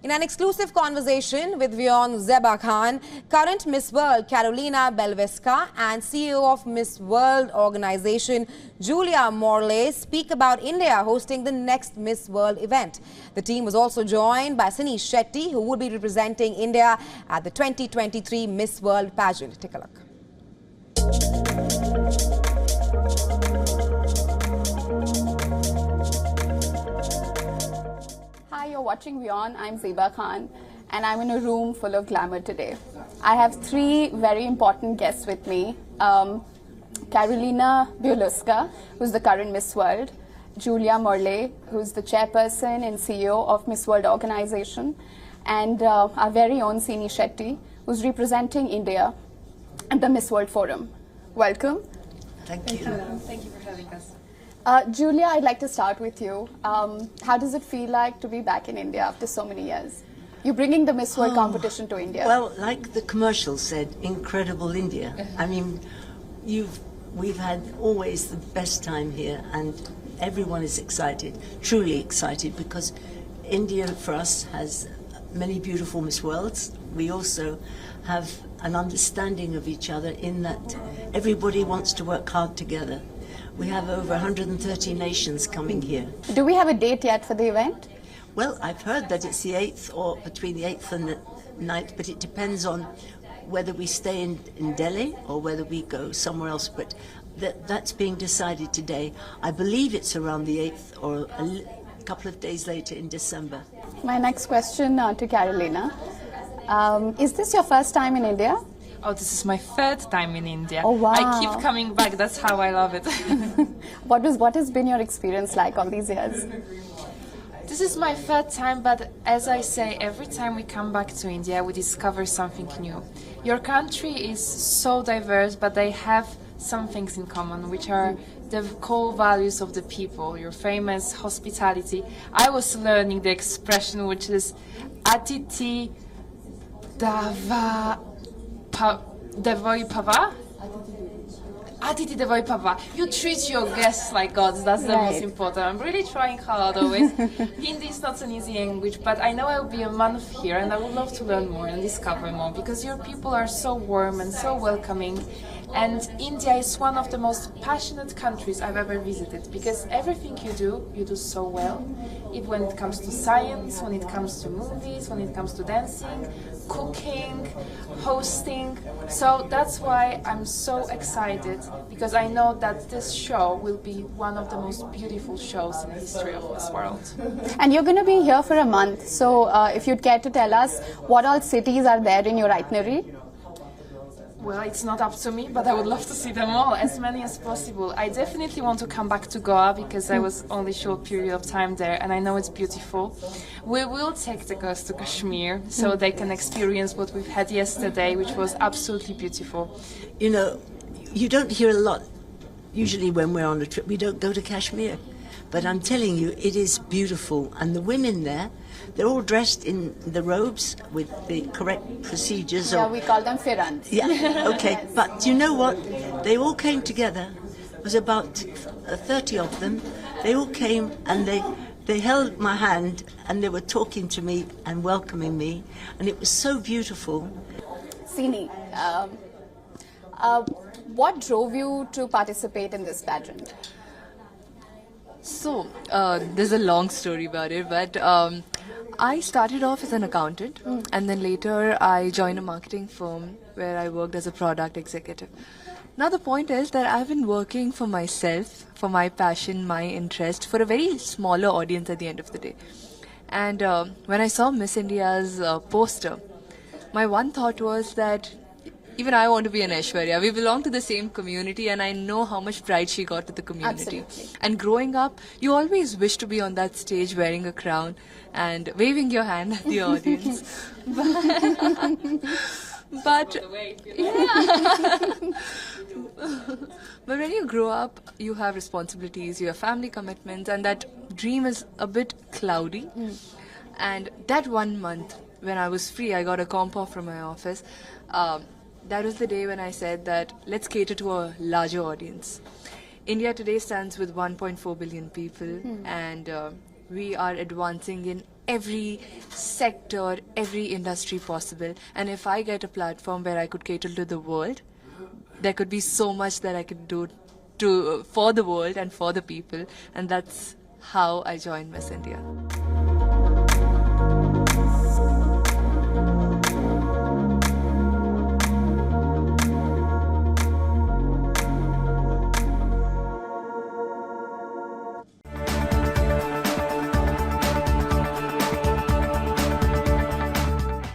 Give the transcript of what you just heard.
In an exclusive conversation with WION Zeba Khan, current Miss World Karolina Bielawska and CEO of Miss World organization Julia Morley speak about India hosting the next Miss World event. The team was also joined by Sini Shetty, who would be representing India at the 2023 Miss World pageant. Take a look. Hi, you're watching WION. I'm Zeba Khan and I'm in a room full of glamour today. I have three very important guests with me. Karolina Bielawska, who's the current Miss World, Julia Morley, who's the chairperson and CEO of Miss World organization, and our very own Sini Shetty, who's representing India at the Miss World Forum. Welcome. Thank you. Thank you for having us. Julia, I'd like to start with you. How does it feel like to be back in India after so many years? You're bringing the Miss World competition to India. Well, like the commercial said, incredible India. I mean, we've had always the best time here, and everyone is excited, truly excited, because India for us has many beautiful Miss Worlds. We also have an understanding of each other in that everybody wants to work hard together. We have over 130 nations coming here. Do we have a date yet for the event? Well, I've heard that it's the 8th or between the 8th and the 9th, but it depends on whether we stay in Delhi or whether we go somewhere else. But that's being decided today. I believe it's around the 8th or a couple of days later in December. My next question to Karolina. Is this your first time in India? Oh, this is my third time in India. Oh, wow. I keep coming back. That's how I love it. What has been your experience like all these years? This is my third time, but as I say, every time we come back to India, we discover something new. Your country is so diverse, but they have some things in common, which are the core values of the people. Your famous hospitality. I was learning the expression, which is Atiti Devoi Pava? Atiti Devoi Pava. You treat your guests like gods, that's the most important. I'm really trying hard always. Hindi is not an easy language, but I know I will be a month here and I would love to learn more and discover more, because your people are so warm and so welcoming. And India is one of the most passionate countries I've ever visited, because everything you do so well. When it comes to science, when it comes to movies, when it comes to dancing, cooking, hosting. So that's why I'm so excited, because I know that this show will be one of the most beautiful shows in the history of this world. And you're going to be here for a month, so if you'd care to tell us what all cities are there in your itinerary? Well, it's not up to me, but I would love to see them all, as many as possible. I definitely want to come back to Goa, because I was only a short period of time there, and I know it's beautiful. We will take the girls to Kashmir, so they can experience what we've had yesterday, which was absolutely beautiful. You know, you don't hear a lot. Usually when we're on a trip, we don't go to Kashmir. But I'm telling you, it is beautiful. And the women there, they're all dressed in the robes with the correct procedures. Yeah, we call them firans. Yeah, okay. Yes. But you know what? They all came together. It was about 30 of them. They all came and they held my hand and they were talking to me and welcoming me. And it was so beautiful. Sini, what drove you to participate in this pageant? So, there's a long story about it, but I started off as an accountant, and then later I joined a marketing firm where I worked as a product executive. Now the point is that I've been working for myself, for my passion, my interest, for a very smaller audience at the end of the day. And when I saw Miss India's poster, my one thought was that even I want to be an Aishwarya. We belong to the same community, and I know how much pride she got to the community. Absolutely. And growing up, you always wish to be on that stage wearing a crown and waving your hand at the audience. But but when you grow up, you have responsibilities, you have family commitments, and that dream is a bit cloudy. And that 1 month, when I was free, I got a comp off from my office. That was the day when I said that let's cater to a larger audience. India today stands with 1.4 billion people, and we are advancing in every sector, every industry possible. And if I get a platform where I could cater to the world, there could be so much that I could do for the world and for the people. And that's how I joined Miss India.